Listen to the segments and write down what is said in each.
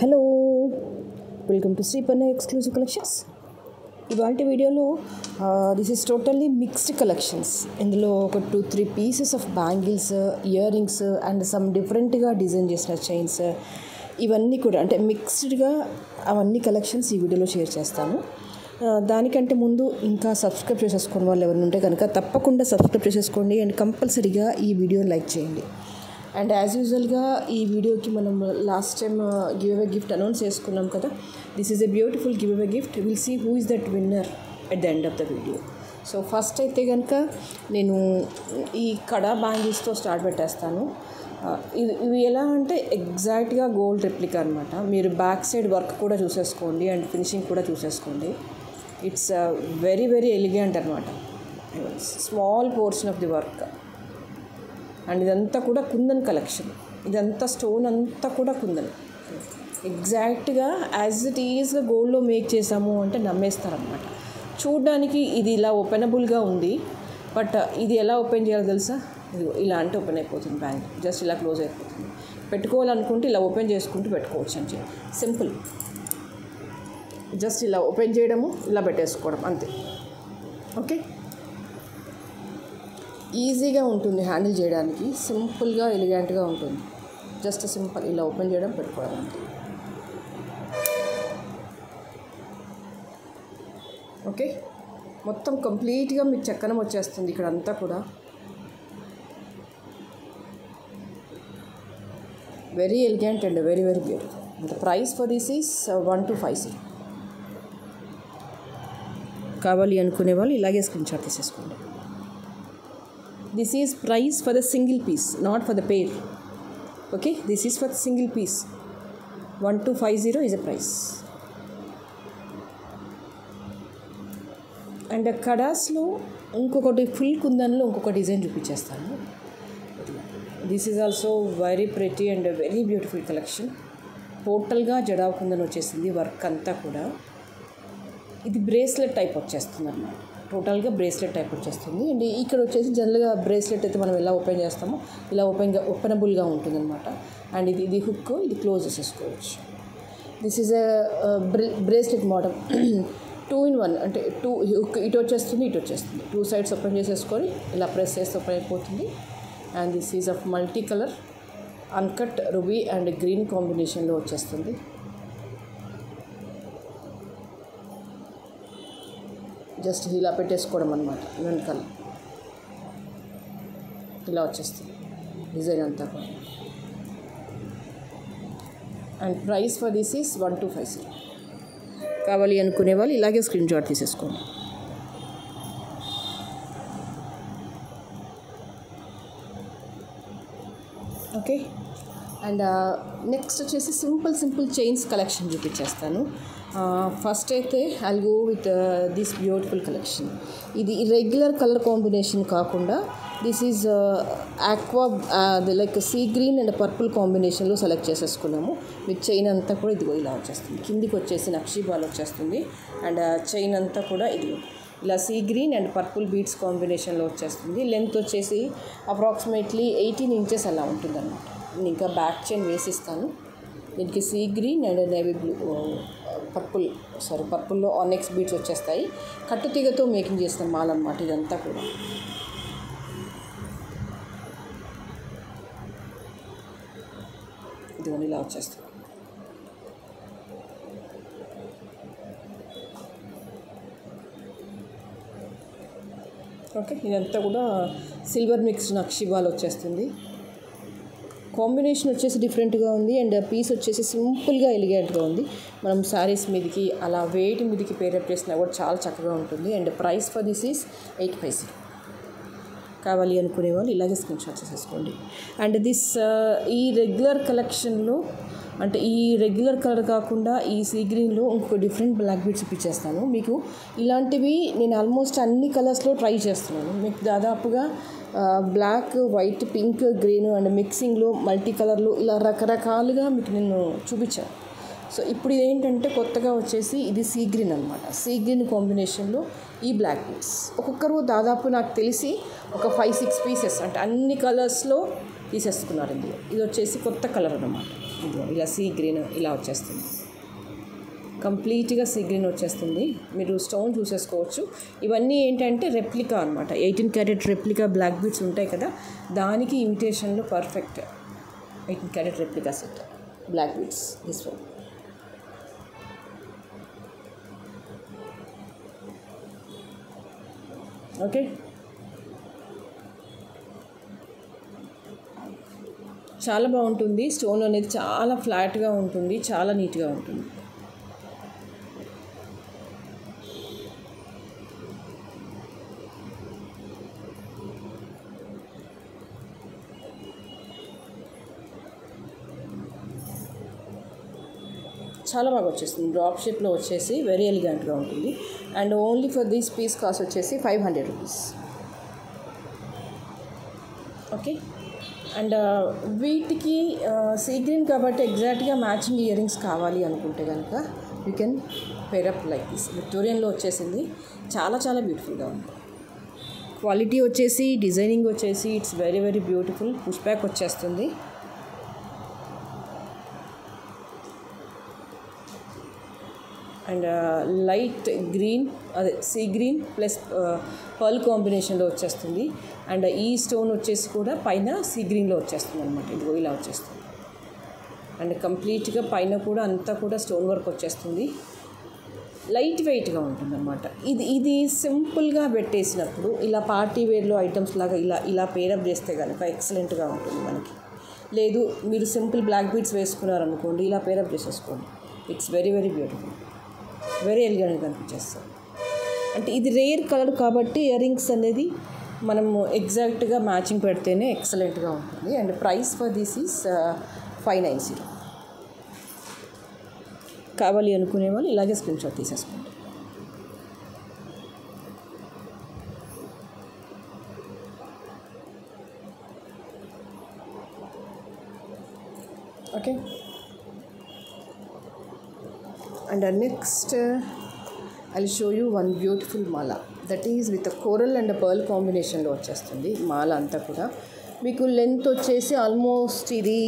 Hello, welcome to Shri పన్న exclusive collections. ఇవాళ వీడియోలో this is totally mixed collections. ఇందులో ఒక 2-3 pieces of bangles, ear rings and some డిఫరెంట్గా డిజైన్ చేసిన చైన్స్, ఇవన్నీ కూడా అంటే మిక్స్డ్గా అవన్నీ కలెక్షన్స్ ఈ వీడియోలో షేర్ చేస్తాను. దానికంటే ముందు ఇంకా సబ్స్క్రైబ్ చేసేసుకున్న వాళ్ళు ఎవరైనా ఉంటే కనుక తప్పకుండా సబ్స్క్రైబ్ చేసేసుకోండి అండ్ కంపల్సరీగా ఈ వీడియోని లైక్ చేయండి. అండ్ యాజ్ యూజువల్గా ఈ వీడియోకి మనం last time giveaway gift announce చేసుకున్నాం కదా. This is a beautiful giveaway gift. Will see who is that winner at the end of the video. So first అయితే కనుక నేను ఈ కడా బ్యాంగిల్స్తో స్టార్ట్ పెట్టేస్తాను. ఇవి ఎలా అంటే ఎగ్జాక్ట్గా గోల్డ్ రెప్లికా అనమాట. మీరు బ్యాక్ సైడ్ వర్క్ కూడా చూసేసుకోండి అండ్ ఫినిషింగ్ కూడా చూసేసుకోండి. ఇట్స్ వెరీ వెరీ ఎలిగెంట్ అనమాట. Small portion of the work and ఇదంతా కూడా కుందన్ కలెక్షన్. ఇదంతా స్టోన్ అంతా కూడా కుందన్. ఎగ్జాక్ట్గా యాజ్ ఇట్ ఈజ్గా గోల్డ్లో మేక్ చేసాము అంటే నమ్మేస్తారనమాట. చూడడానికి ఇది ఇలా ఓపెనబుల్గా ఉంది, బట్ ఇది ఎలా ఓపెన్ చేయాలో తెలుసా? ఇది ఇలా అంటే ఓపెన్ అయిపోతుంది. బ్యాంక్ జస్ట్ ఇలా క్లోజ్ అయిపోతుంది. పెట్టుకోవాలనుకుంటే ఇలా ఓపెన్ చేసుకుంటూ పెట్టుకోవచ్చు అని చెప్పి సింపుల్. జస్ట్ ఇలా ఓపెన్ చేయడము, ఇలా పెట్టేసుకోవడం అంతే. ఓకే, ఈజీగా ఉంటుంది హ్యాండిల్ చేయడానికి. సింపుల్గా ఎలిగెంట్గా ఉంటుంది. జస్ట్ సింపుల్ ఇలా ఓపెన్ చేయడం, పెట్టుకోవడం అంతే. ఓకే, మొత్తం కంప్లీట్గా మీకు చక్కనం వచ్చేస్తుంది ఇక్కడ అంతా కూడా. Very elegant and very very beautiful. The price for this is 1250. కావాలి అనుకునే వాళ్ళు ఇలాగే స్క్రీన్ షాట్ తీసేసుకోండి. This is price for the single piece, not for the pair. Okay, this is for the single piece. 1250 is a price. And కడాస్లో ఇంకొకటి full కుందన్లో ఇంకొక design చూపించేస్తాను. This is also very pretty and very beautiful collection. టోటల్గా జడావ్ కుందన్ వచ్చేసింది work అంతా కూడా. ఇది bracelet type వచ్చేస్తుంది అన్నమాట. టోటల్గా బ్రేస్లెట్ టైప్ వచ్చేస్తుంది. అండ్ ఇక్కడ వచ్చేసి జనరల్గా బ్రేస్లెట్ అయితే మనం ఎలా ఓపెన్ చేస్తామో ఇలా ఓపెనబుల్గా ఉంటుంది అనమాట. అండ్ ఇది హుక్, ఇది క్లోజ్ చేసేసుకోవచ్చు. This is a bracelet model 2-in-1. అంటే హుక్ ఇటు వచ్చేస్తుంది, ఇటు వచ్చేస్తుంది. 2 సైడ్స్ ఓపెన్ చేసేసుకొని ఇలా ప్రెస్ చేస్తే ఓపెన్ అయిపోతుంది. And this is of multi colour uncut ruby and green కాంబినేషన్లో వచ్చేస్తుంది. జస్ట్ ఇలా పెట్టేసుకోవడం అనమాట. వెనకాల ఇలా వచ్చేస్తుంది డిజైన్ అంతా కూడా. And price for this is 1250. కావాలి అనుకునే వాళ్ళు ఇలాగే స్క్రీన్ షాట్ తీసేసుకోండి. ఓకే, అండ్ నెక్స్ట్ వచ్చేసి సింపుల్ చైన్స్ కలెక్షన్ చూపించేస్తాను. ఫస్ట్ అయితే I'll go with this beautiful collection. ఇది రెగ్యులర్ కలర్ కాంబినేషన్ కాకుండా this is aqua like see green and purple కాంబినేషన్లో సెలెక్ట్ చేసేసుకున్నాము. విత్ చైన్ అంతా కూడా ఇదిగో ఇలా వచ్చేస్తుంది. కిందికి వచ్చేసి నక్షీ బాల్ వచ్చేస్తుంది. అండ్ చైన్ అంతా కూడా ఇదిగో ఇలా see green and purple beads కాంబినేషన్లో వచ్చేస్తుంది. లెంత్ వచ్చేసి అప్రాక్సిమేట్లీ 18 inches అలా ఉంటుంది అనమాట. నేను ఇంకా బ్యాక్ చైన్ వేసిస్తాను. దీనికి sea green and navy blue పర్పుల్లో ఆనెక్స్ బీడ్స్ వచ్చేస్తాయి. కట్టుతీగతో మేకింగ్ చేసిన మాల్ అనమాట ఇదంతా కూడా. ఇదిగోని ఇలా వచ్చేస్తుంది. ఓకే, ఇదంతా కూడా సిల్వర్ మిక్స్డ్ నక్షిబాల్ వచ్చేస్తుంది. కాంబినేషన్ వచ్చేసి డిఫరెంట్గా ఉంది అండ్ పీస్ వచ్చేసి సింపుల్గా ఎలిగెంట్గా ఉంది. మనం శారీస్ మీదకి అలా వేటి మీదకి పేరప్ చేసినా కూడా చాలా చక్కగా ఉంటుంది. And price for this is 850. కావాలి అనుకునే వాళ్ళు ఇలాగే స్క్రీన్ షాట్ చేసేసుకోండి. అండ్ దిస్ ఈ రెగ్యులర్ కలెక్షన్లో అంటే ఈ రెగ్యులర్ కలర్ కాకుండా ఈ సీ గ్రీన్లో ఇంకొక డిఫరెంట్ బ్లాక్ బీడ్స్ చూపించేస్తాను మీకు. ఇలాంటివి నేను ఆల్మోస్ట్ అన్ని కలర్స్లో ట్రై చేస్తున్నాను. మీకు దాదాపుగా black, white, pink, green and మిక్సింగ్లో మల్టీ కలర్లో ఇలా రకరకాలుగా మీకు నేను చూపించాను. సో ఇప్పుడు ఇదేంటంటే కొత్తగా వచ్చేసి ఇది సీ గ్రీన్ అనమాట. సీ గ్రీన్ కాంబినేషన్లో ఈ బ్లాక్ బీడ్స్ ఒక్కొక్కరు దాదాపు నాకు తెలిసి ఒక 5-6 పీసెస్ అంటే అన్ని కలర్స్లో తీసేసుకున్నారు ఇందులో. ఇది వచ్చేసి కొత్త కలర్ అన్నమాట. ఇలా సీ గ్రీన్ ఇలా వచ్చేస్తుంది, కంప్లీట్గా సీ గ్రీన్ వచ్చేస్తుంది. మీరు స్టోన్ చూసేసుకోవచ్చు. ఇవన్నీ ఏంటంటే రెప్లికా అనమాట, 18 క్యారెట్ రెప్లికా బ్లాక్ బీడ్స్ ఉంటాయి కదా, దానికి ఇమిటేషన్లో perfect 18 carat replica set black beads. This one okay. చాలా బాగుంటుంది. స్టోన్ అనేది చాలా ఫ్లాట్గా ఉంటుంది, చాలా నీట్గా ఉంటుంది. చాలా బాగా వచ్చేస్తుంది. డ్రాప్ షేప్లో వచ్చేసి వెరీ ఎలిగెంట్గా ఉంటుంది. And only for this piece cost వచ్చేసి 500 రూపీస్. ఓకే. అండ్ వీటికి సీ గ్రీన్ కాబట్టి ఎగ్జాక్ట్గా మ్యాచింగ్ ఇయర్ రింగ్స్ కావాలి అనుకుంటే కనుక you can pair up like this. విక్టోరియన్లో వచ్చేసింది, చాలా చాలా బ్యూటిఫుల్గా ఉంది. క్వాలిటీ వచ్చేసి, డిజైనింగ్ వచ్చేసి it's very very beautiful. Push back వచ్చేస్తుంది. అండ్ లైట్ గ్రీన్, అదే సీ గ్రీన్ ప్లస్ పర్ల్ కాంబినేషన్లో వచ్చేస్తుంది. అండ్ ఈ స్టోన్ వచ్చేసి కూడా పైన సీ గ్రీన్లో వచ్చేస్తుంది అనమాట. ఇదిగో ఇలా వచ్చేస్తుంది. అండ్ కంప్లీట్గా పైన కూడా అంతా కూడా స్టోన్ వర్క్ వచ్చేస్తుంది. లైట్ వెయిట్గా ఉంటుంది అనమాట. ఇది సింపుల్గా పెట్టేసినప్పుడు ఇలా పార్టీ వేర్లో ఐటమ్స్ లాగా ఇలా పేరప్ చేస్తే కనుక ఎక్సలెంట్గా ఉంటుంది మనకి. లేదు మీరు సింపుల్ బ్లాక్ బీడ్స్ వేసుకున్నారనుకోండి, ఇలా పేరప్ చేసేసుకోండి. It's very very beautiful, very ఎలిగెంట్గా అనిపించేస్తుంది. అంటే ఇది రేర్ కలర్ కాబట్టి ఇయర్ రింగ్స్ అనేది మనము ఎగ్జాక్ట్గా మ్యాచింగ్ పెడితేనే ఎక్సలెంట్గా ఉంటుంది. And price for this is 590. కావాలి అనుకునే వాళ్ళు ఇలాగే స్క్రీన్ షాట్ తీసేసుకోండి. Okay. And next I'll show you one beautiful mala that is with a coral and a pearl combination లో వచ్చేస్తుంది. మాల అంతా కూడా మీకు లెంత్ వచ్చేసి ఆల్మోస్ట్ ఇది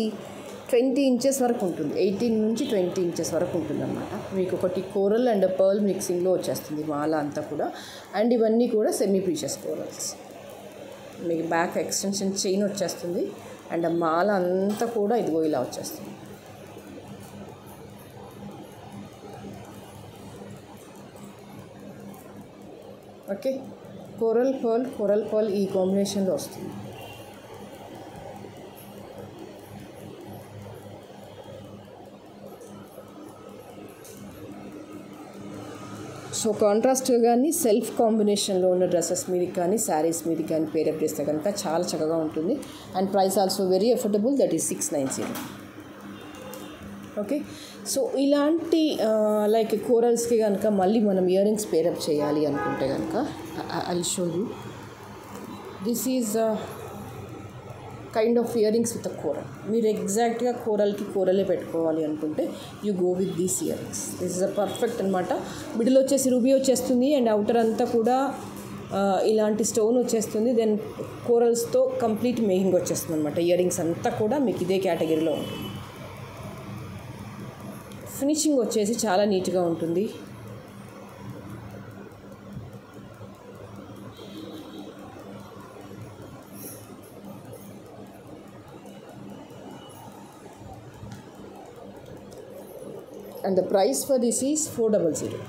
20 ఇంచెస్ వరకు ఉంటుంది, 18 నుంచి 20 ఇంచెస్ వరకు ఉంటుంది అన్నమాట. మీకు ఒకటి కోరల్ అండ్ పర్ల్ మిక్సింగ్లో వచ్చేస్తుంది మాల అంతా కూడా. అండ్ ఇవన్నీ కూడా సెమీ ప్రీషియస్ కోరల్స్. మీకు బ్యాక్ ఎక్స్టెన్షన్ చైన్ వచ్చేస్తుంది. అండ్ మాల అంతా కూడా ఇదిగో ఇలా వచ్చేస్తుంది. ఓకే. కోరల్ పర్ల్ ఈ కాంబినేషన్లో వస్తుంది. సో కాంట్రాస్ట్ కానీ సెల్ఫ్ కాంబినేషన్లో ఉన్న డ్రెస్సెస్ మీదకి కానీ శారీస్ మీదకి కానీ పేరప్ చేస్తే కనుక చాలా చక్కగా ఉంటుంది. And price also very affordable, that is 690. Okay. So ఇలాంటి లైక్ కోరల్స్కి కనుక మళ్ళీ మనం ఇయర్ రింగ్స్ పేరప్ చేయాలి అనుకుంటే కనుక I show you. This is kind of ear rings with a coral. మీరు ఎగ్జాక్ట్గా కోరలే పెట్టుకోవాలి అనుకుంటే you go with these ear rings. This is a perfect అనమాట. మిడిల్ వచ్చేసి రూబీ వచ్చేస్తుంది. అండ్ అవుటర్ అంతా కూడా ఇలాంటి స్టోన్ వచ్చేస్తుంది. దెన్ కోరల్స్తో కంప్లీట్ మేకింగ్ వచ్చేస్తుంది అనమాట. ఇయర్ రింగ్స్ అంతా కూడా మీకు ఇదే కేటగిరీలో ఉంటుంది. ఫినిషింగ్ వచ్చేసి చాలా నీట్గా ఉంటుంది. And the price for this is 400.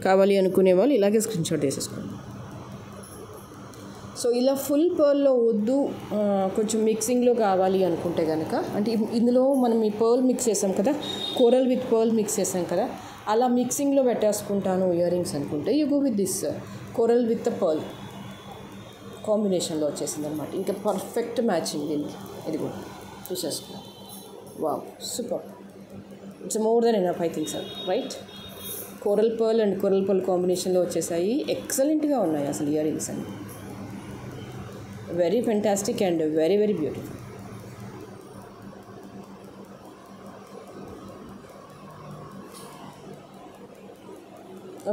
కావాలి అనుకునే వాళ్ళు ఇలాగే స్క్రీన్ షాట్ వేసేసుకోండి. సో ఇలా ఫుల్ పర్ల్లో వద్దు, కొంచెం మిక్సింగ్లో కావాలి అనుకుంటే కనుక, అంటే ఇందులో మనం ఈ పర్ల్ మిక్స్ చేసాం కదా, కోరల్ విత్ పర్ల్ మిక్స్ చేసాం కదా, అలా మిక్సింగ్లో పెట్టేసుకుంటాను ఇయర్ రింగ్స్ అనుకుంటే you go with this coral with pearl కాంబినేషన్లో వచ్చేసింది అనమాట. ఇంకా పర్ఫెక్ట్ మ్యాచింగ్ దీనికి. ఇది కూడా చూసేసుకో. Wow, super. It's more than enough I think sir, right? Coral pearl and coral pearl కాంబినేషన్లో వచ్చేసాయి. ఎక్సలెంట్గా ఉన్నాయి అసలు ఇయర్ రింగ్స్ అన్ని. Very fantastic and very very beautiful.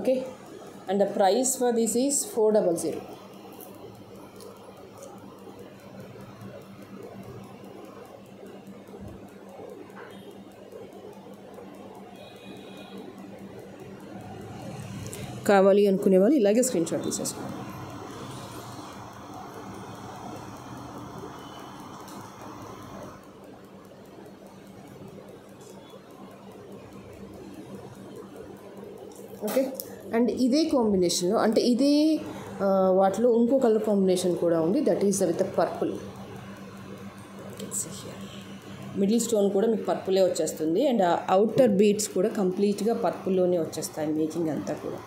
Okay. And the price for this is 400. కావాలి అనుకునే వాళ్ళు ఇలాగే స్క్రీన్ షాట్ తీసేసుకోండి. ఓకే, అండ్ ఇదే కాంబినేషన్లో అంటే ఇదే వాటిలో ఇంకో కలర్ కాంబినేషన్ కూడా ఉంది, that is with purple. Middle stone కూడా మీకు పర్పులే వచ్చేస్తుంది అండ్ అవుటర్ బీడ్స్ కూడా కంప్లీట్గా పర్పుల్లోనే వచ్చేస్తాయి మేకింగ్ అంతా కూడా.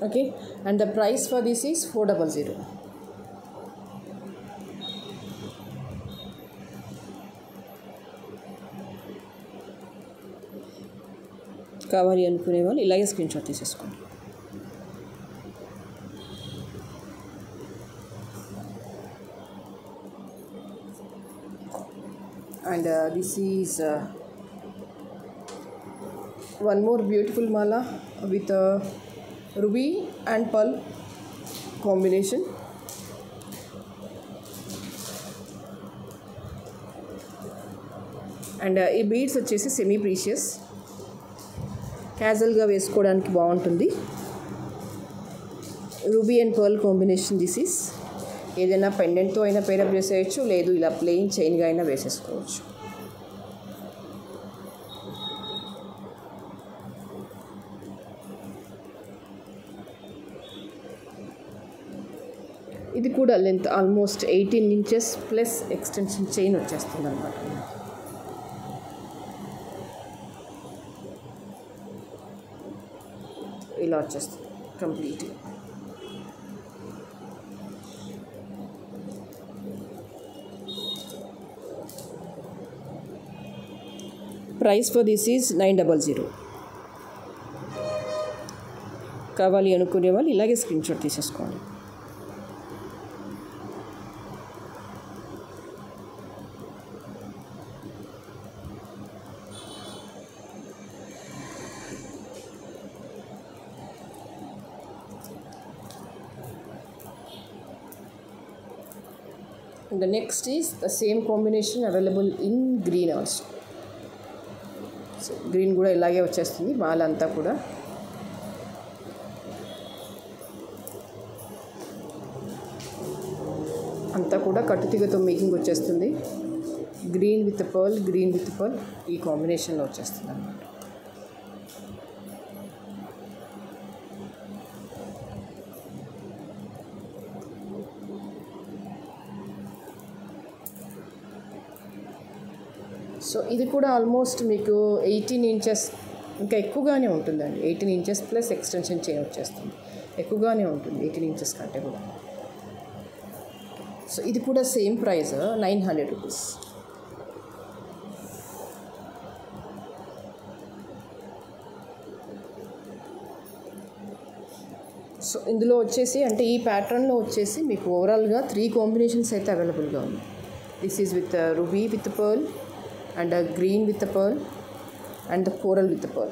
Okay, and the price for this is 400. కావాలి అనుకునే వాళ్ళు ఇలాగే స్క్రీన్ షాట్ తీసేసుకోండి. And this is one more beautiful mala with ruby and pearl combination. And ఈ బీడ్స్ వచ్చేసి సెమీ ప్రీషియస్, క్యాజువల్గా వేసుకోవడానికి బాగుంటుంది. Ruby and pearl combination this is. ఏదైనా పెండెంట్తో అయినా పేరప్ చేసేయచ్చు, లేదు ఇలా ప్లెయిన్ చైన్గా అయినా వేసేసుకోవచ్చు. ఇది కూడా length almost 18 inches plus extension chain వచ్చేస్తుంది అన్నమాట. ఇలా వచ్చేస్తుంది కంప్లీట్గా. Price for this is 900. కావాలి అనుకునే వాళ్ళు ఇలాగే స్క్రీన్ షాట్ తీసేసుకోండి. The next is the same combination available in green also. So green కూడా ఇలాగే వచ్చేస్తుంది మాల అంతా కూడా. అంతా కూడా కట్టుతీగతో మేకింగ్ వచ్చేస్తుంది. గ్రీన్ విత్ పర్ల్ ఈ కాంబినేషన్లో వచ్చేస్తుంది అన్నమాట. సో ఇది కూడా ఆల్మోస్ట్ మీకు 18 inches ఇంకా ఎక్కువగానే ఉంటుందండి. 18 inches ప్లస్ ఎక్స్టెన్షన్ చైన్ వచ్చేస్తుంది, ఎక్కువగానే ఉంటుంది 18 inches కంటే కూడా. సో ఇది కూడా సేమ్ ప్రైస్ 900 rupees. సో ఇందులో వచ్చేసి అంటే ఈ ప్యాటర్న్లో వచ్చేసి మీకు ఓవరాల్గా 3 కాంబినేషన్స్ అయితే అవైలబుల్గా ఉన్నాయి. This is with ruby with pearl and a green with the pearl and the coral with the pearl.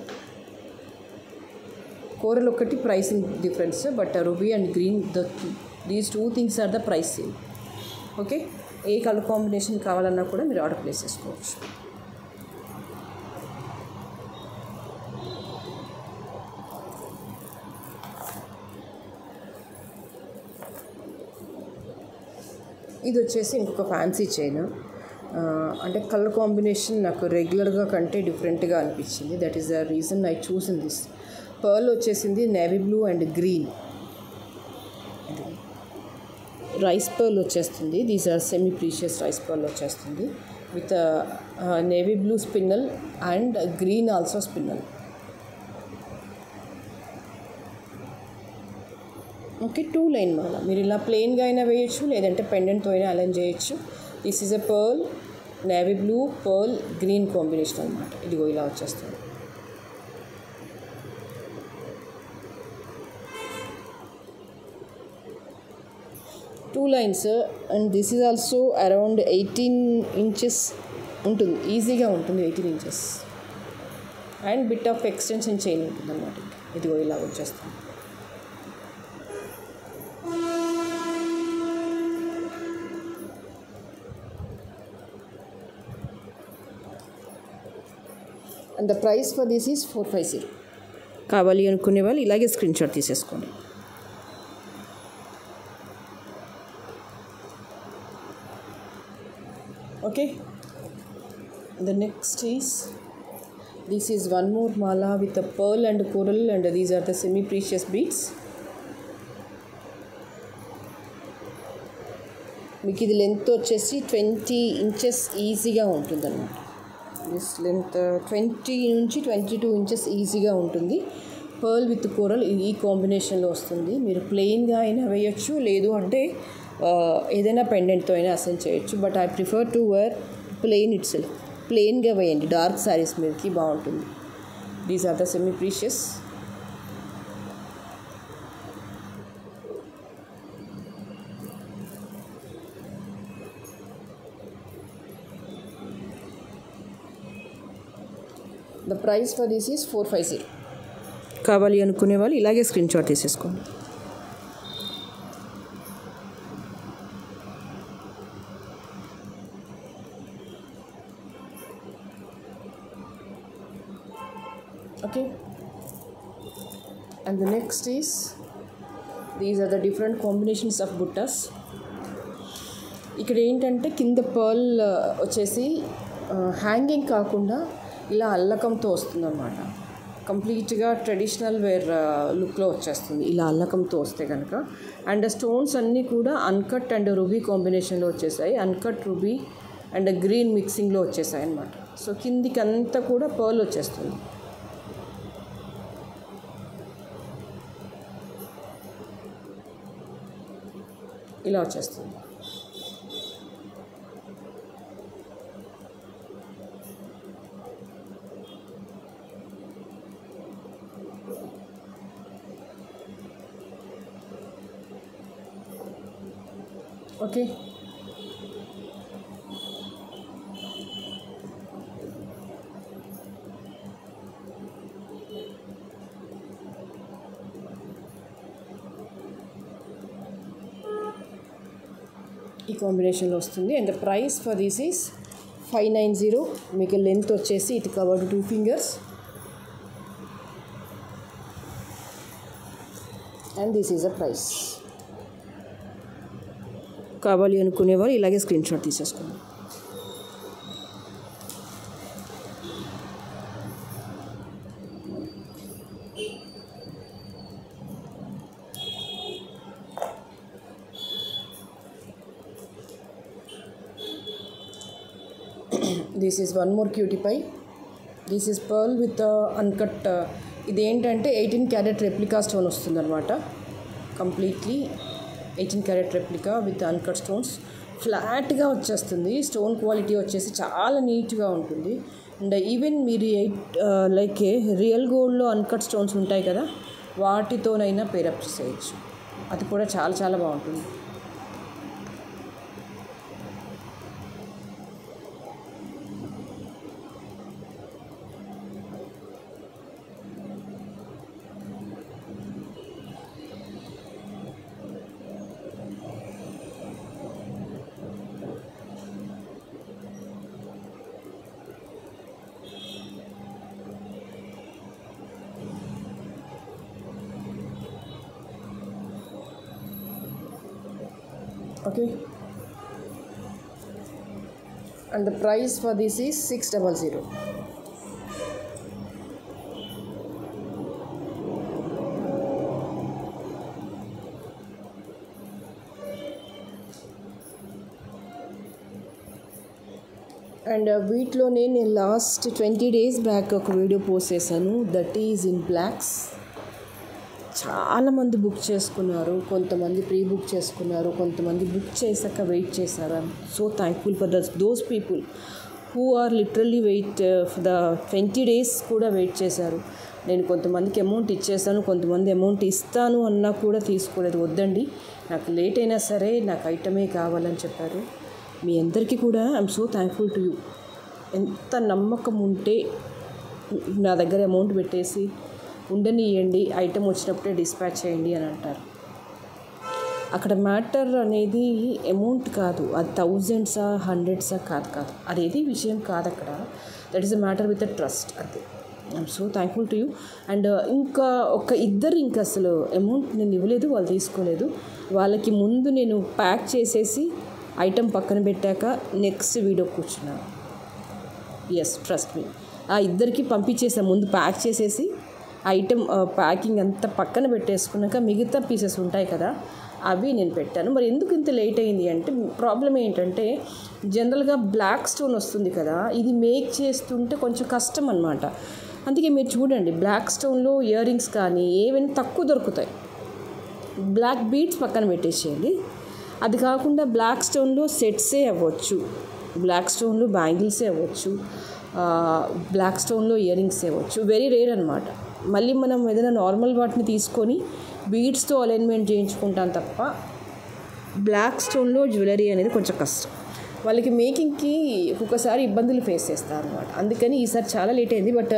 Coral ఒకటి pricing difference, but ruby and green, these two things are the price same. Okay, ఏ colour combination కావాలన్నా కూడా మీరు order place చేసుకోవచ్చు. ఇది వచ్చేసి ఇంకొక fancy chain. అంటే కలర్ కాంబినేషన్ నాకు రెగ్యులర్గా కంటే డిఫరెంట్గా అనిపించింది. That is the reason I choose in this. Pearl వచ్చేసింది navy blue and green. Rice pearl వచ్చేస్తుంది. These are semi precious rice pearl వచ్చేస్తుంది with navy blue spinel and green also spinel. Okay, 2 line మాల మీరు ఇలా ప్లెయిన్గా అయినా వేయచ్చు, లేదంటే పెండెంట్తో అయినా అలైన్ చేయొచ్చు. This is a pearl navy blue pearl green combination అనమాట. ఇదిగో ఇలా వచ్చేస్తుంది. 2 lines and this is also around 18 inches ఉంటుంది, ఈజీగా ఉంటుంది 18 inches and bit of extension chain ఉంటుంది అన్నమాట. ఇదిగో ఇలా వచ్చేస్తుంది. And the price for this is 450. కావాలి అనుకునే వాళ్ళు ఇలాగే స్క్రీన్ షాట్ తీసేసుకోండి. Okay, the next is, this is one more mala with a pearl and coral, and these are the semi precious beads. మీకు ఇది లెంత్ వచ్చేసి 20 inches ఈజీగా ఉంటుంది అన్నమాట. దిస్ లెంత్ 20 నుంచి 22 inches ఈజీగా ఉంటుంది. పర్ల్ విత్ కోరల్ ఈ కాంబినేషన్లో వస్తుంది. మీరు ప్లెయిన్గా అయినా వేయచ్చు, లేదు అంటే ఏదైనా పెండెంట్తో అయినా అసెండ్ చేయొచ్చు. But I prefer to wear plain itself. ప్లెయిన్గా వేయండి, డార్క్ శారీస్ మీదకి బాగుంటుంది. These are the semi precious. The price for this is 450. కావాలి అనుకునే వాళ్ళు ఇలాగే స్క్రీన్ షాట్ తీసేసుకోండి. Okay, and the next is, these are the different combinations of buttas. ఇక్కడ ఏంటంటే కింద పర్ల్ వచ్చేసి హ్యాంగింగ్ కాకుండా ఇలా అల్లకంతో వస్తుందన్నమాట. కంప్లీట్గా ట్రెడిషనల్ వేర్ లుక్లో వచ్చేస్తుంది ఇలా అల్లకంతో వస్తే కనుక. అండ్ స్టోన్స్ అన్నీ కూడా అన్కట్ అండ్ రూబీ కాంబినేషన్లో వచ్చేసాయి. అన్కట్ రూబీ అండ్ గ్రీన్ మిక్సింగ్లో వచ్చేసాయి అన్నమాట. సో కిందికి అంతా కూడా పర్ల్ వచ్చేస్తుంది. ఇలా వచ్చేస్తుంది. ఓకే, ఈ కాంబినేషన్లో వస్తుంది. And the price for this is 590. మీకు లెంత్ వచ్చేసి ఇది covered 2 fingers and this is a price. కావాలి అనుకునేవారు ఇలాగే స్క్రీన్ షాట్ తీసేసుకోండి. This is one more cutie pie. This is pearl with uncut. ఇదేంటంటే 18 క్యారెట్ రెప్లికా స్టోన్ వస్తుందన్నమాట. Completely 18 carat replica with uncut stones. ఫ్లాట్గా వచ్చేస్తుంది. స్టోన్ క్వాలిటీ వచ్చేసి చాలా నీట్గా ఉంటుంది. అండ్ ఈవెన్ మీరు లైక్ రియల్ గోల్డ్లో అన్కట్ స్టోన్స్ ఉంటాయి కదా, వాటితోనైనా పేరప్ చేసేయచ్చు. అది కూడా చాలా చాలా బాగుంటుంది. Okay, and the price for this is 600. And వీటిలోనే నేను లాస్ట్ 20 days బ్యాక్ ఒక వీడియో పోస్ట్ చేశాను. That is in blocks. చాలామంది బుక్ చేసుకున్నారు, కొంతమంది ప్రీ బుక్ చేసుకున్నారు, కొంతమంది బుక్ చేశాక వెయిట్ చేశారు. I'm so thankful for those people who are literally wait for the 20 days కూడా వెయిట్ చేశారు. నేను కొంతమందికి అమౌంట్ ఇచ్చేస్తాను, కొంతమంది అమౌంట్ ఇస్తాను అన్నా కూడా తీసుకోలేదు. వద్దండి, నాకు లేట్ అయినా సరే నాకు ఐటమే కావాలని చెప్పారు. మీ అందరికీ కూడా I'm so thankful to you. ఎంత నమ్మకం ఉంటే నా దగ్గర అమౌంట్ పెట్టేసి ఉండనియండి, ఐటమ్ వచ్చినప్పుడే డిస్పాచ్ చేయండి అని అంటారు. అక్కడ మ్యాటర్ అనేది అమౌంట్ కాదు, అది థౌజండ్సా హండ్రెడ్సా కాదు, అదేది విషయం కాదు అక్కడ. That is a matter with a trust. అంతే. I'm so thankful to you. And ఇంకా ఇద్దరు ఇంకా అసలు అమౌంట్ నేను ఇవ్వలేదు, వాళ్ళు తీసుకోలేదు. వాళ్ళకి ముందు నేను ప్యాక్ చేసేసి ఐటమ్ పక్కన పెట్టాక నెక్స్ట్ వీడియో కూర్చున్నాను. Yes, trust me. ఆ ఇద్దరికి పంపించేసాను, ముందు ప్యాక్ చేసేసి ఐటమ్ ప్యాకింగ్ అంతా పక్కన పెట్టేసుకున్నాక మిగతా పీసెస్ ఉంటాయి కదా, అవి నేను పెట్టాను. మరి ఎందుకు ఇంత లేట్ అయింది అంటే, ప్రాబ్లం ఏంటంటే జనరల్గా బ్లాక్ స్టోన్ వస్తుంది కదా, ఇది మేక్ చేస్తుంటే కొంచెం కష్టం అనమాట. అందుకే మీరు చూడండి, బ్లాక్ స్టోన్లో ఇయర్ రింగ్స్ కానీ ఏవైనా తక్కువ దొరుకుతాయి. బ్లాక్ బీడ్స్ పక్కన పెట్టేసేయండి. అది కాకుండా బ్లాక్ స్టోన్లో సెట్సే అవ్వచ్చు, బ్లాక్ స్టోన్లో బ్యాంగిల్సే అవ్వచ్చు, బ్లాక్ స్టోన్లో ఇయర్ రింగ్స్ అవ్వచ్చు. వెరీ రేర్ అనమాట. మళ్ళీ మనం ఏదైనా నార్మల్ వాటిని తీసుకొని బీడ్స్తో అలైన్మెంట్ చేయించుకుంటాం తప్ప బ్లాక్ స్టోన్లో జ్యువెలరీ అనేది కొంచెం కష్టం. వాళ్ళకి మేకింగ్కి ఒక్కొక్కసారి ఇబ్బందులు ఫేస్ చేస్తారు అనమాట. అందుకని ఈసారి చాలా లేట్ అయింది. బట్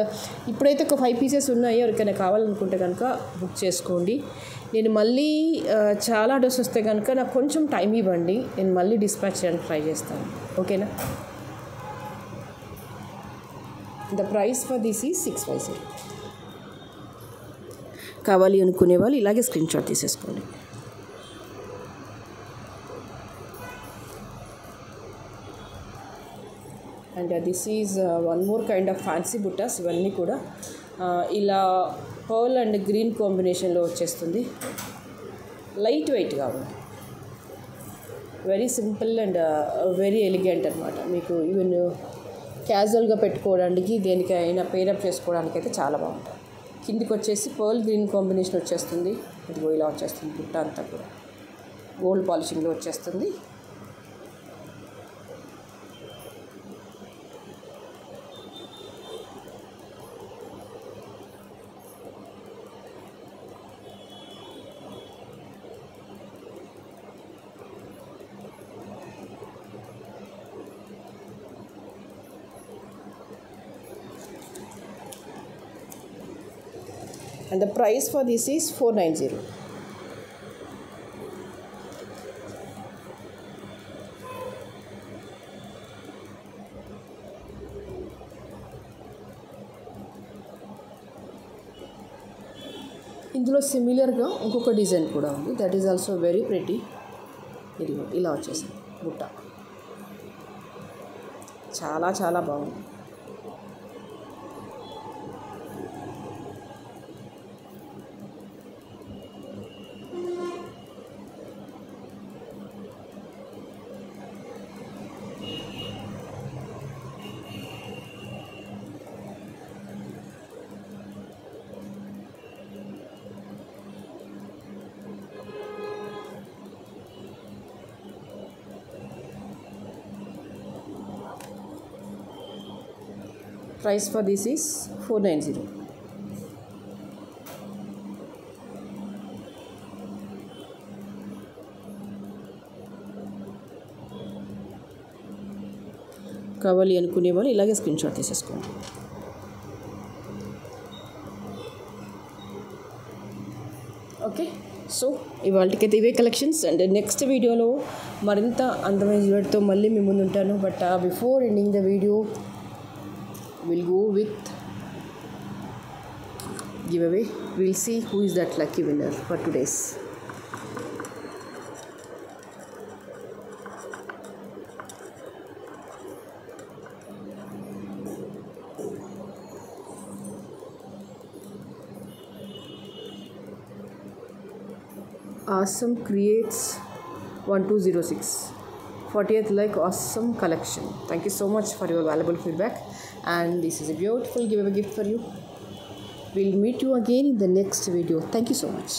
ఇప్పుడైతే ఒక 5 పీసెస్ ఉన్నాయి. ఎవరికైనా కావాలనుకుంటే కనుక బుక్ చేసుకోండి. నేను మళ్ళీ చాలా ఆర్డర్స్ వస్తే కనుక నాకు కొంచెం టైం ఇవ్వండి, నేను మళ్ళీ డిస్పాచ్ చేయడానికి ట్రై చేస్తాను. ఓకేనా? The price for this is 650. కావాలి అనుకునే వాళ్ళు ఇలాగే స్క్రీన్ షాట్ తీసేసుకోండి. And this is one more kind of fancy బుట్టాస్. ఇవన్నీ కూడా ఇలా పర్ల్ అండ్ గ్రీన్ కాంబినేషన్లో వచ్చేస్తుంది. లైట్ వెయిట్గా ఉంది, very simple and very elegant అనమాట. మీకు ఈవెన్ క్యాజువల్గా పెట్టుకోవడానికి, దేనికైనా పేరప్ చేసుకోవడానికి అయితే చాలా బాగుంటుంది. కిందికి వచ్చేసి పర్ల్ గ్రీన్ కాంబినేషన్ వచ్చేస్తుంది. ఇదిగో ఇలా వచ్చేస్తుంది బుట్ట అంతా కూడా గోల్డ్ పాలిషింగ్లో వచ్చేస్తుంది. And the price for this is 490. ఇందులో సిమిలర్గా ఇంకొక డిజైన్ కూడా ఉంది. That is also very pretty. ఇదిగో ఇలా వచ్చేసింది బుట్ట, చాలా చాలా బాగుంది. Price for this is 490. కావాలి అనుకునే వాళ్ళు ఇలాగే స్క్రీన్ షాట్ తీసేసుకోండి. ఓకే, సో ఇవాళకైతే ఇవే కలెక్షన్స్. అండ్ నెక్స్ట్ వీడియోలో మరింత అందమైన జ్యువెలరీతో మళ్ళీ మీ ముందు ఉంటాను. But before ending the video we'll go with giveaway. We'll see who is that lucky winner for today's. Awesome Creates 1206 40th like awesome collection. Thank you so much for your valuable feedback, and this is a beautiful giveaway gift for you. We'll meet you again in the next video. Thank you so much.